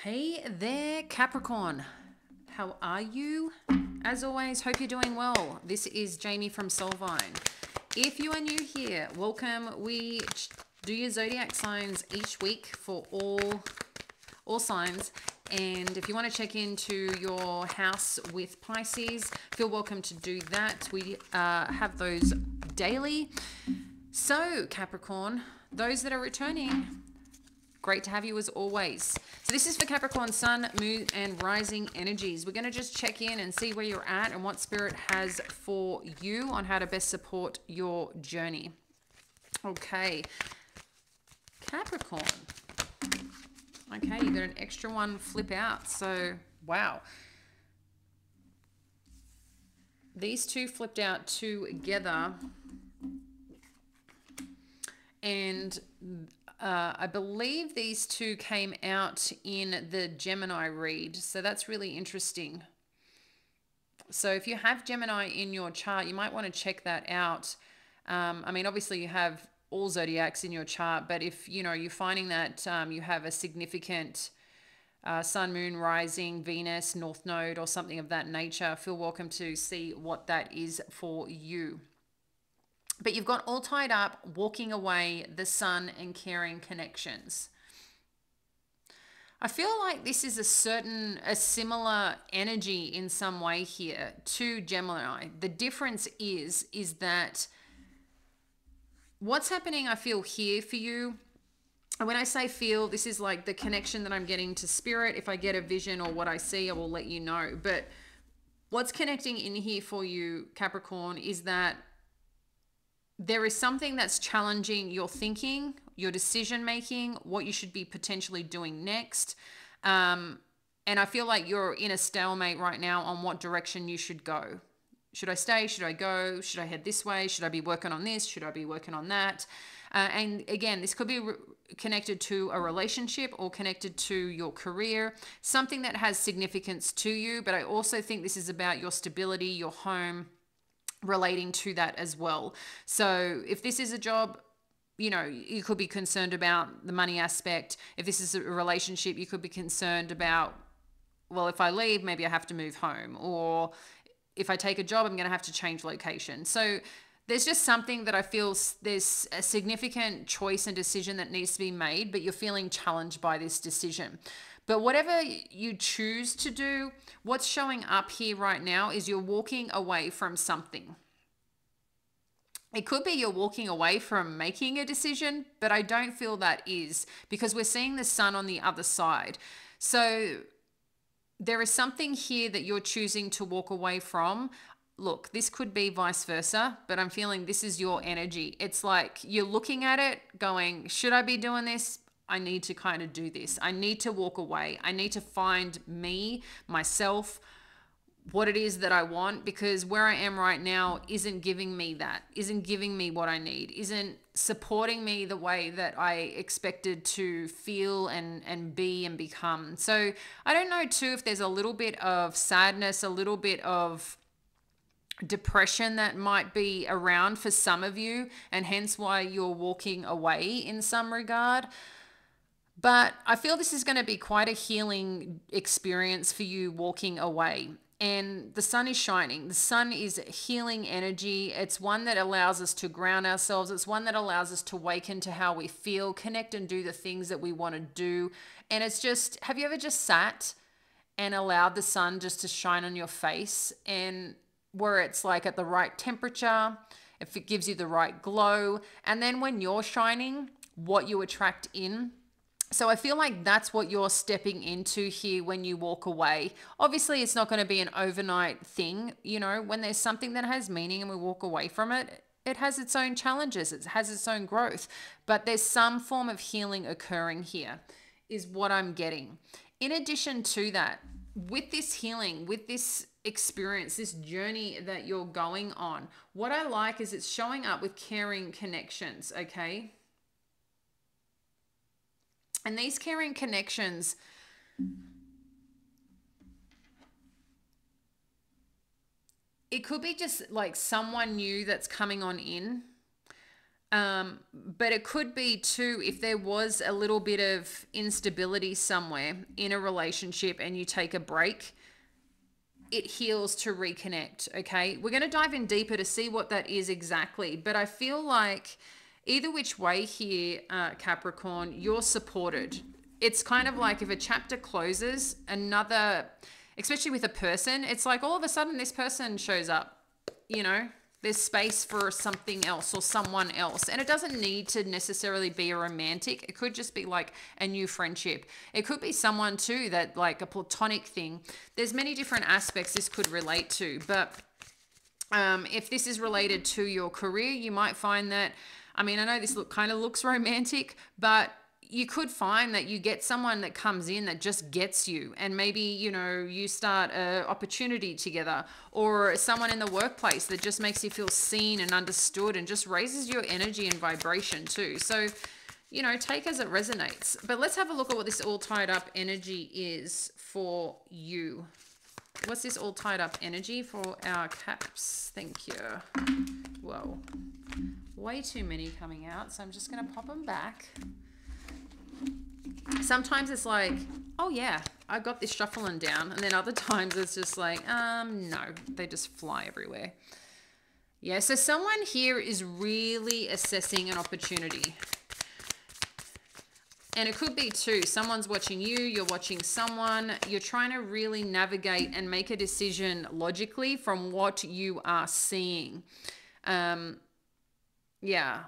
Hey there, Capricorn. How are you? As always, hope you're doing well. This is Jamie from Soulvine. If you are new here, welcome. We do your zodiac signs each week for all signs. And if you want to check into your house with Pisces, feel welcome to do that. We have those daily. So, Capricorn, those that are returning, great to have you as always. So this is for Capricorn, Sun, Moon, and Rising energies. We're going to just check in and see where you're at and what Spirit has for you on how to best support your journey. Okay. Capricorn. Okay, you got an extra one flip out. So, wow. These two flipped out together. And I believe these two came out in the Gemini read. So that's really interesting. So if you have Gemini in your chart, you might want to check that out. I mean, obviously you have all zodiacs in your chart, but if, you're finding that you have a significant Sun, Moon, Rising, Venus, North Node, or something of that nature, feel welcome to see what that is for you. But you've got all tied up, walking away, the Sun, and caring connections. I feel like this is a similar energy in some way here to Gemini. The difference is that what's happening, I feel here for you. And when I say feel, this is like the connection that I'm getting to Spirit. If I get a vision or what I see, I will let you know. But what's connecting in here for you, Capricorn, is that there is something that's challenging your thinking, your decision making, what you should be potentially doing next. And I feel like you're in a stalemate right now on what direction you should go. Should I stay? Should I go? Should I head this way? Should I be working on this? Should I be working on that? And again, this could be connected to a relationship or connected to your career, something that has significance to you. But I also think this is about your stability, your home, relating to that as well. So if this is a job, you could be concerned about the money aspect. If this is a relationship, you could be concerned about, well, if I leave, maybe I have to move home. Or if I take a job, I'm going to have to change location. So there's just something that I feel there's a significant choice and decision that needs to be made, but you're feeling challenged by this decision. But whatever you choose to do, what's showing up here right now is you're walking away from something. It could be you're walking away from making a decision, but I don't feel that is, because we're seeing the Sun on the other side. So there is something here that you're choosing to walk away from. Look, this could be vice versa, but I'm feeling this is your energy. It's like you're looking at it going, should I be doing this? I need to kind of do this. I need to walk away. I need to find me, myself, what it is that I want, because where I am right now isn't giving me that, isn't giving me what I need, isn't supporting me the way that I expected to feel and be and become. So I don't know too if there's a little bit of sadness, a little bit of depression that might be around for some of you, and hence why you're walking away in some regard. But I feel this is going to be quite a healing experience for you walking away. And the Sun is shining. The Sun is healing energy. It's one that allows us to ground ourselves. It's one that allows us to awaken to how we feel, connect and do the things that we want to do. And it's just, have you ever just sat and allowed the sun just to shine on your face, and where it's like at the right temperature, if it gives you the right glow, and then when you're shining, what you attract in. So I feel like that's what you're stepping into here when you walk away. Obviously, it's not going to be an overnight thing. When there's something that has meaning and we walk away from it, it has its own challenges. It has its own growth. But there's some form of healing occurring here, is what I'm getting. In addition to that, with this healing, with this experience, this journey that you're going on, what I like is it's showing up with caring connections, okay? And these caring connections, it could be just like someone new that's coming on in. But it could be too, if there was a little bit of instability somewhere in a relationship and you take a break, it heals to reconnect. Okay, we're going to dive in deeper to see what that is exactly, but I feel like either which way here, Capricorn, you're supported. It's kind of like if a chapter closes, another, especially with a person, it's like all of a sudden this person shows up, you know, there's space for something else or someone else. And it doesn't need to necessarily be a romantic. It could just be like a new friendship. It could be someone too that like a platonic thing. There's many different aspects this could relate to. But if this is related to your career, you might find that, I mean, I know this kind of looks romantic, but you could find that you get someone that comes in that just gets you, and maybe, you know, you start a opportunity together, or someone in the workplace that just makes you feel seen and understood and just raises your energy and vibration too. So, you know, take as it resonates. But let's have a look at what this all tied up energy is for you. What's this all tied up energy for our Caps? Thank you. Whoa, way too many coming out, so I'm just going to pop them back. Sometimes it's like, oh yeah, I got this shuffling down. And then other times it's just like, no, they just fly everywhere. Yeah, so someone here is really assessing an opportunity. And it could be too, someone's watching you, you're watching someone, you're trying to really navigate and make a decision logically from what you are seeing. Yeah.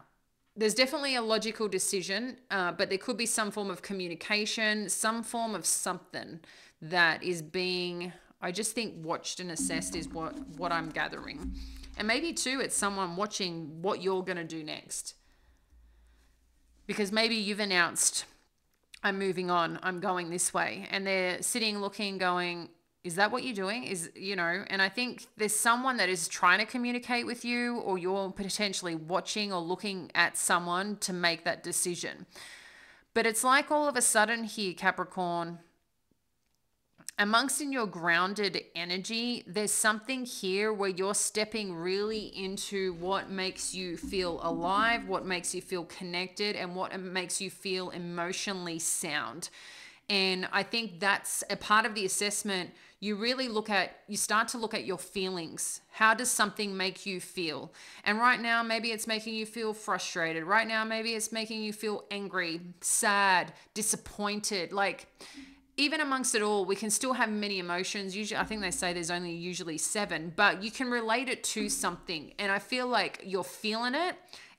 There's definitely a logical decision, but there could be some form of communication, some form of something that is being, I just think, watched and assessed is what I'm gathering. And maybe too, it's someone watching what you're going to do next. Because maybe you've announced, I'm moving on, I'm going this way. And they're sitting, looking, going, is that what you're doing? Is, you know, and I think there's someone that is trying to communicate with you, or you're potentially watching or looking at someone to make that decision. But it's like all of a sudden here, Capricorn, amongst in your grounded energy, there's something here where you're stepping really into what makes you feel alive, what makes you feel connected, and what makes you feel emotionally sound. And I think that's a part of the assessment. You really you start to look at your feelings. How does something make you feel? And right now, maybe it's making you feel frustrated. Right now, maybe it's making you feel angry, sad, disappointed. Like, even amongst it all, we can still have many emotions. Usually, I think they say there's only usually 7, but you can relate it to something. And I feel like you're feeling it.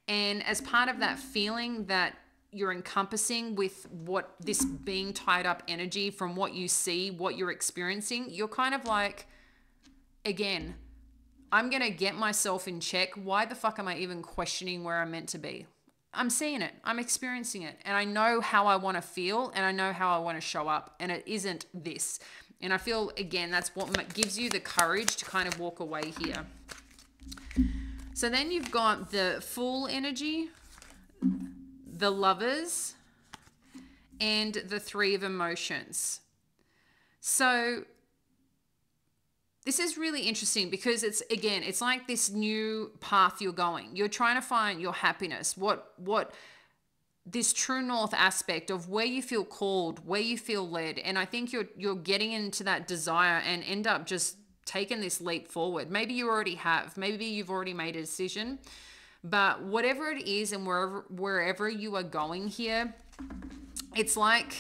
And as part of that feeling that you're encompassing with what this being tied up energy from what you see, what you're experiencing, you're kind of like, again, I'm going to get myself in check. Why the fuck am I even questioning where I'm meant to be? I'm seeing it. I'm experiencing it. And I know how I want to feel, and I know how I want to show up. And it isn't this. And I feel, again, that's what gives you the courage to kind of walk away here. So then you've got the Fool energy, the Lovers, and the Three of Emotions. So this is really interesting because it's, again, it's like this new path you're going. You're trying to find your happiness, what this true north aspect of where you feel called, where you feel led. And I think you're getting into that desire and end up just taking this leap forward. Maybe you already have, maybe you've already made a decision, but whatever it is and wherever you are going here, it's like,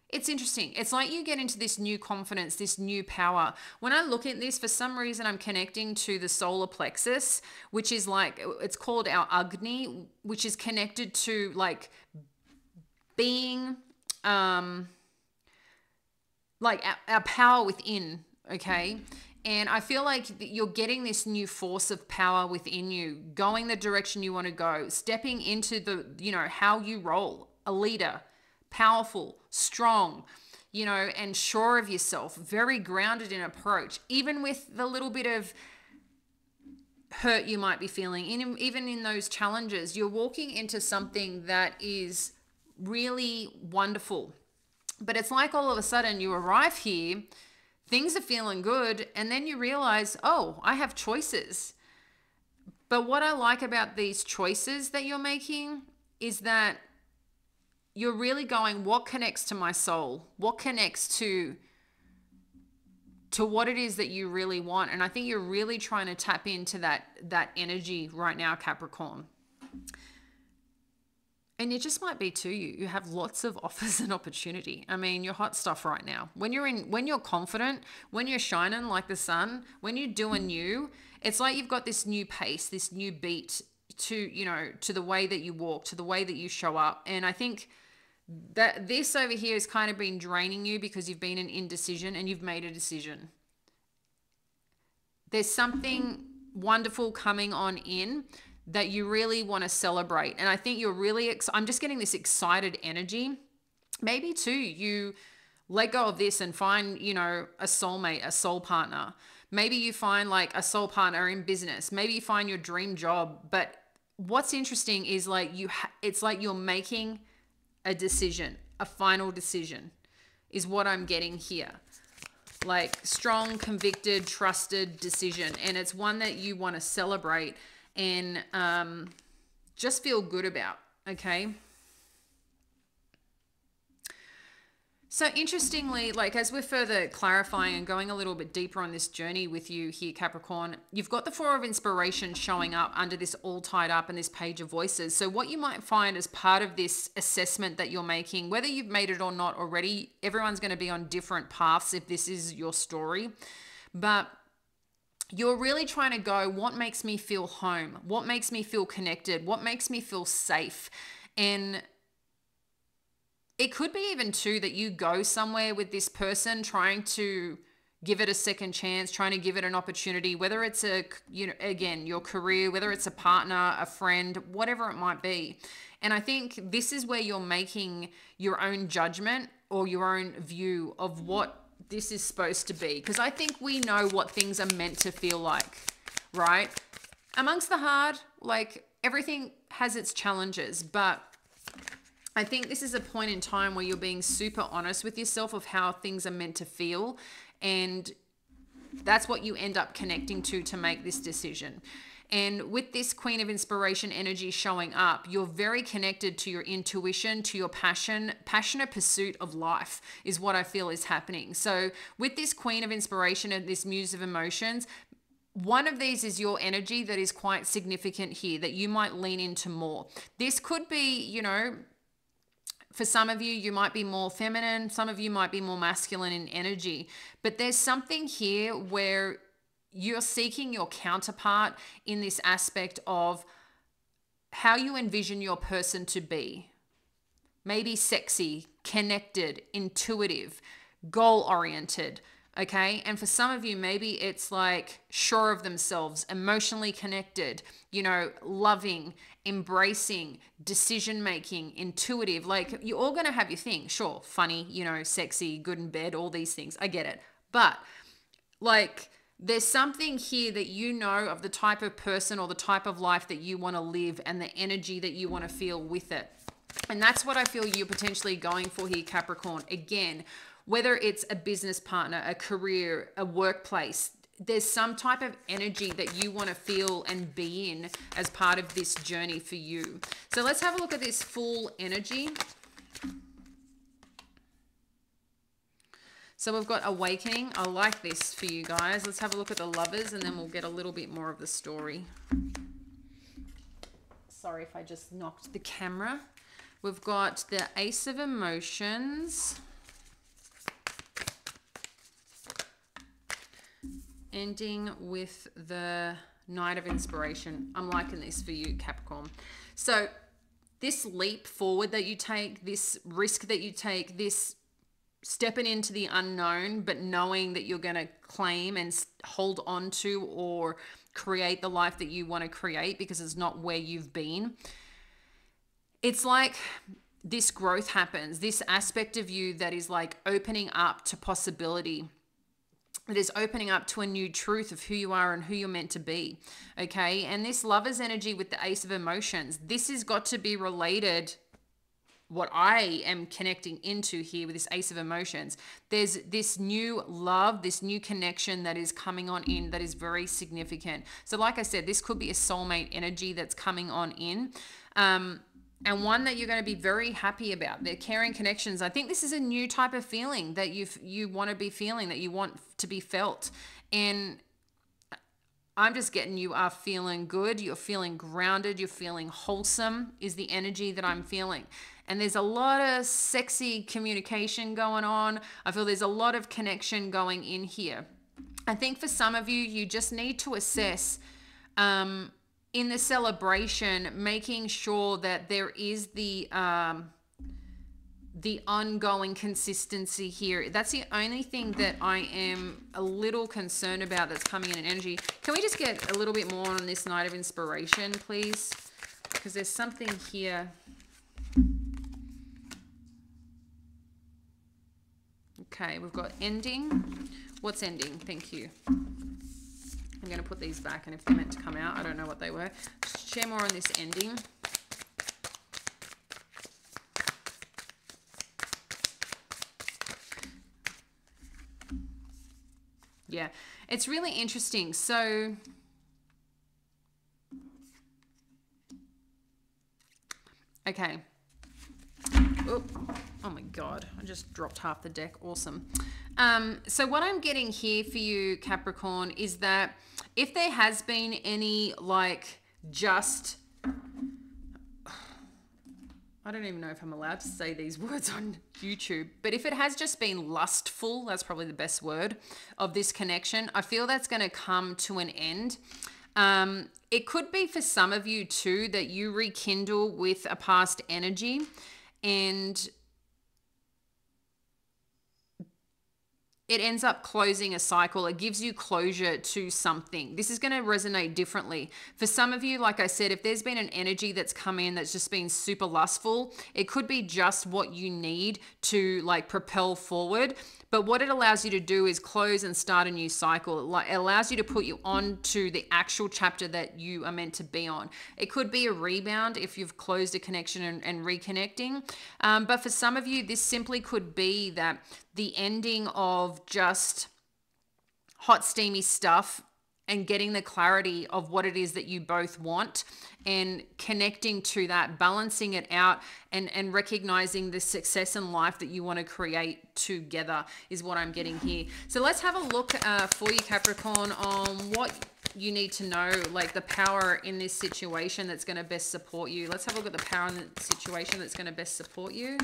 it's interesting. It's like you get into this new confidence, this new power. When I look at this, for some reason, I'm connecting to the solar plexus, which is like, it's called our Agni, which is connected to like being, like our power within, okay? And I feel like you're getting this new force of power within you, going the direction you want to go, stepping into the, you know, how you roll, a leader, powerful, strong, you know, and sure of yourself, very grounded in approach, even with the little bit of hurt you might be feeling, even in those challenges, you're walking into something that is really wonderful. But it's like all of a sudden you arrive here, things are feeling good, and then you realize, oh, I have choices. But what I like about these choices that you're making is that you're really going, what connects to my soul? What connects to what it is that you really want? And I think you're really trying to tap into that energy right now, Capricorn. And it just might be too, you have lots of offers and opportunity. I mean, you're hot stuff right now. When you're confident, when you're shining like the sun, when you're doing you, it's like you've got this new pace, this new beat to the way that you walk, to the way that you show up. And I think that this over here has kind of been draining you because you've been in indecision and you've made a decision. There's something wonderful coming on in that you really want to celebrate. And I think you're really, I'm just getting this excited energy. Maybe too, you let go of this and find, a soulmate, a soul partner. Maybe you find like a soul partner in business. Maybe you find your dream job. But what's interesting is like it's like you're making a decision, a final decision is what I'm getting here. Like strong, convicted, trusted decision. And it's one that you want to celebrate and just feel good about, okay? So interestingly, like as we're further clarifying and going a little bit deeper on this journey with you here, Capricorn, you've got the Four of Inspiration showing up under this all tied up in this Page of Voices. So what you might find as part of this assessment that you're making, whether you've made it or not already, everyone's going to be on different paths if this is your story. But you're really trying to go, what makes me feel home? What makes me feel connected? What makes me feel safe? And it could be even too that you go somewhere with this person trying to give it a second chance, trying to give it an opportunity, whether it's again, your career, whether it's a partner, a friend, whatever it might be. And I think this is where you're making your own judgment or your own view of what this is supposed to be. Because I think we know what things are meant to feel like, right? Amongst the hard, like everything has its challenges, but I think this is a point in time where you're being super honest with yourself of how things are meant to feel. And that's what you end up connecting to make this decision. And with this Queen of Inspiration energy showing up, you're very connected to your intuition, to your passionate pursuit of life is what I feel is happening. So with this Queen of Inspiration and this Muse of Emotions, one of these is your energy that is quite significant here that you might lean into more. This could be, for some of you, you might be more feminine. Some of you might be more masculine in energy. But there's something here where you're seeking your counterpart in this aspect of how you envision your person to be. Maybe sexy, connected, intuitive, goal-oriented, okay? And for some of you, maybe it's like sure of themselves, emotionally connected, loving, embracing, decision-making, intuitive. Like you're all going to have your thing. Sure, funny, sexy, good in bed, all these things. I get it. But like there's something here that of the type of person or the type of life that you want to live and the energy that you want to feel with it. And that's what I feel you're potentially going for here, Capricorn. Again, whether it's a business partner, a career, a workplace, there's some type of energy that you want to feel and be in as part of this journey for you. So let's have a look at this full energy. So we've got Awakening. I like this for you guys. Let's have a look at the Lovers and then we'll get a little bit more of the story. Sorry if I just knocked the camera. We've got the Ace of Emotions. Ending with the Knight of Inspiration. I'm liking this for you, Capricorn. So this leap forward that you take, this risk that you take, this stepping into the unknown, but knowing that you're going to claim and hold on to or create the life that you want to create because it's not where you've been. It's like this growth happens, this aspect of you that is like opening up to possibility. It is opening up to a new truth of who you are and who you're meant to be. Okay. And this Lover's energy with the Ace of Emotions, this has got to be related what I am connecting into here with this Ace of Emotions, there's this new love, this new connection that is coming on in that is very significant. So like I said, this could be a soulmate energy that's coming on in. And one that you're going to be very happy about. They're caring connections. I think this is a new type of feeling that you want to be feeling, that you want to be felt. And I'm just getting you are feeling good. You're feeling grounded. You're feeling wholesome is the energy that I'm feeling. And there's a lot of sexy communication going on. I feel there's a lot of connection going in here. I think for some of you, you just need to assess in the celebration, making sure that there is the ongoing consistency here. That's the only thing that I am a little concerned about that's coming in energy. Can we just get a little bit more on this Night of Inspiration, please? Because there's something here. Okay, we've got ending. What's ending? Thank you. I'm going to put these back, and if they're meant to come out, I don't know what they were. Share more on this ending. Yeah, it's really interesting. So, okay. Oh my God, I just dropped half the deck. Awesome. So what I'm getting here for you, Capricorn, is that if there has been any like just, I don't even know if I'm allowed to say these words on YouTube, but if it has just been lustful, that's probably the best word of this connection, I feel that's going to come to an end. It could be for some of you too that you rekindle with a past energy, and it ends up closing a cycle. It gives you closure to something. This is going to resonate differently. For some of you, like I said, if there's been an energy that's come in that's just been super lustful, it could be just what you need to like propel forward. But what it allows you to do is close and start a new cycle. It allows you to put you on to the actual chapter that you are meant to be on. It could be a rebound if you've closed a connection and reconnecting. But for some of you, this simply could be that the ending of just hot, steamy stuff and getting the clarity of what it is that you both want and connecting to that, balancing it out and recognizing the success in life that you want to create together is what I'm getting here. So let's have a look for you, Capricorn, on what you need to know, like the power in this situation that's going to best support you. Let's have a look at the power in the situation that's going to best support you.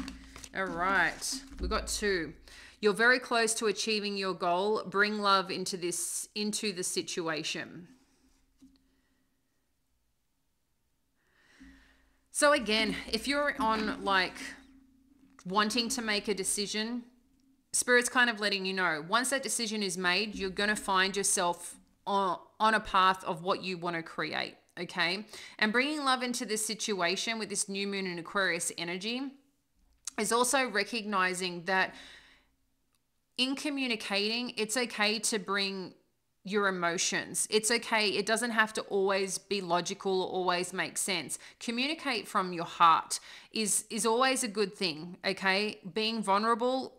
All right, we've got 2. You're very close to achieving your goal. Bring love into the situation. So again, if you're on like wanting to make a decision, Spirit's kind of letting you know, once that decision is made, you're going to find yourself on a path of what you want to create, okay? And bringing love into this situation with this new moon in Aquarius energy is also recognizing that in communicating, it's okay to bring your emotions. It's okay. It doesn't have to always be logical or always make sense. Communicate from your heart is always a good thing, okay? Being vulnerable,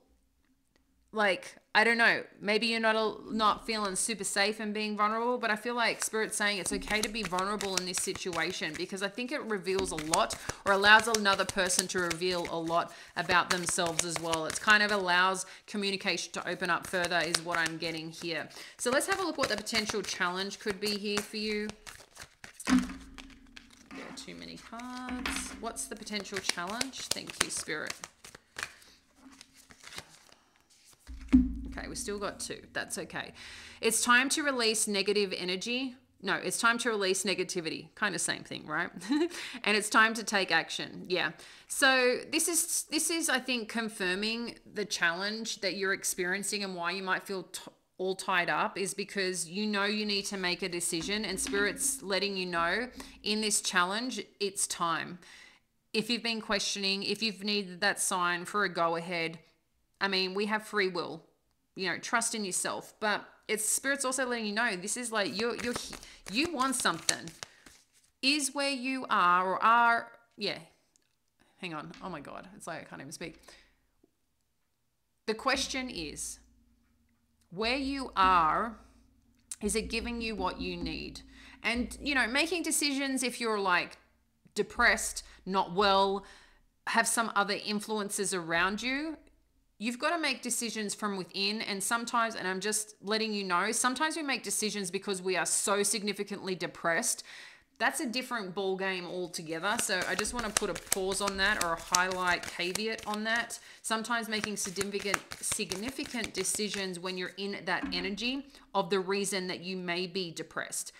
like, I don't know, maybe you're not feeling super safe in being vulnerable, but I feel like Spirit's saying it's okay to be vulnerable in this situation because I think it reveals a lot or allows another person to reveal a lot about themselves as well. It kind of allows communication to open up further is what I'm getting here. So let's have a look what the potential challenge could be here for you. There are too many cards. What's the potential challenge? Thank you, Spirit. Okay, we still got 2. That's okay. It's time to release negative energy. No, it's time to release negativity. Kind of same thing, right? And it's time to take action. Yeah. So this is I think confirming the challenge that you're experiencing and why you might feel all tied up is because you know you need to make a decision, and Spirit's letting you know in this challenge it's time. If you've been questioning, if you've needed that sign for a go ahead, I mean, we have free will. You know, trust in yourself, but it's Spirit's also letting you know this is like you want something. Is where you are or are, yeah. hang on. Oh my God. It's like I can't even speak. The question is, where you are, is it giving you what you need? And, you know, making decisions if you're like depressed, not well, have some other influences around you, you've got to make decisions from within. And sometimes, and I'm just letting you know, sometimes we make decisions because we are so significantly depressed. That's a different ball game altogether. So I just want to put a pause on that, or a highlight caveat on that. Sometimes making significant decisions when you're in that energy of the reason that you may be depressed.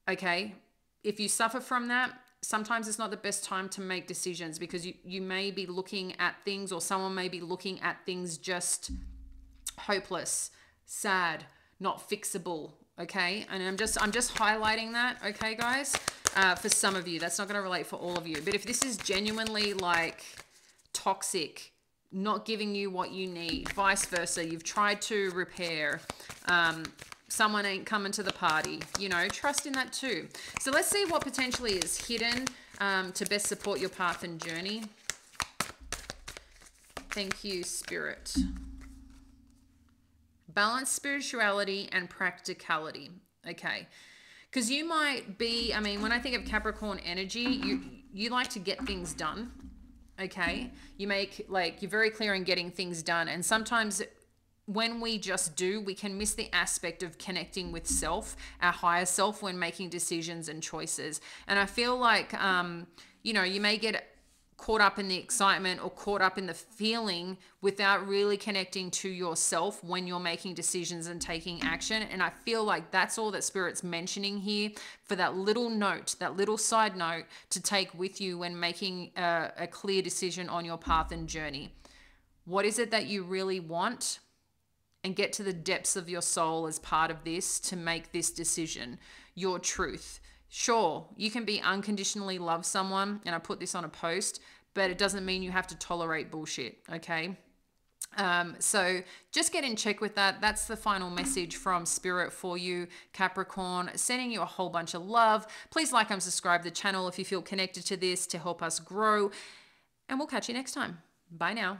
Okay. If you suffer from that, sometimes it's not the best time to make decisions, because you may be looking at things, or someone may be looking at things just hopeless, sad, not fixable. Okay. And I'm just highlighting that. Okay, guys, for some of you, that's not going to relate for all of you. But if this is genuinely like toxic, not giving you what you need, vice versa, you've tried to repair, someone ain't coming to the party, you know, trust in that too. So let's see what potentially is hidden to best support your path and journey. Thank you, Spirit. Balance spirituality and practicality. Okay. Because you might be, I mean, when I think of Capricorn energy, you like to get things done. Okay. You make, like, you're very clear in getting things done. And sometimes when we just do, we can miss the aspect of connecting with self, our higher self, when making decisions and choices. And I feel like, you know, you may get caught up in the excitement or caught up in the feeling without really connecting to yourself when you're making decisions and taking action. And I feel like that's all that Spirit's mentioning here, for that little note, that little side note to take with you when making a clear decision on your path and journey. What is it that you really want? And get to the depths of your soul as part of this to make this decision. Your truth. Sure, you can be unconditionally love someone, and I put this on a post, but it doesn't mean you have to tolerate bullshit, okay? So just get in check with that. That's the final message from Spirit for you, Capricorn. Sending you a whole bunch of love. Please like and subscribe to the channel if you feel connected to this, to help us grow. And we'll catch you next time. Bye now.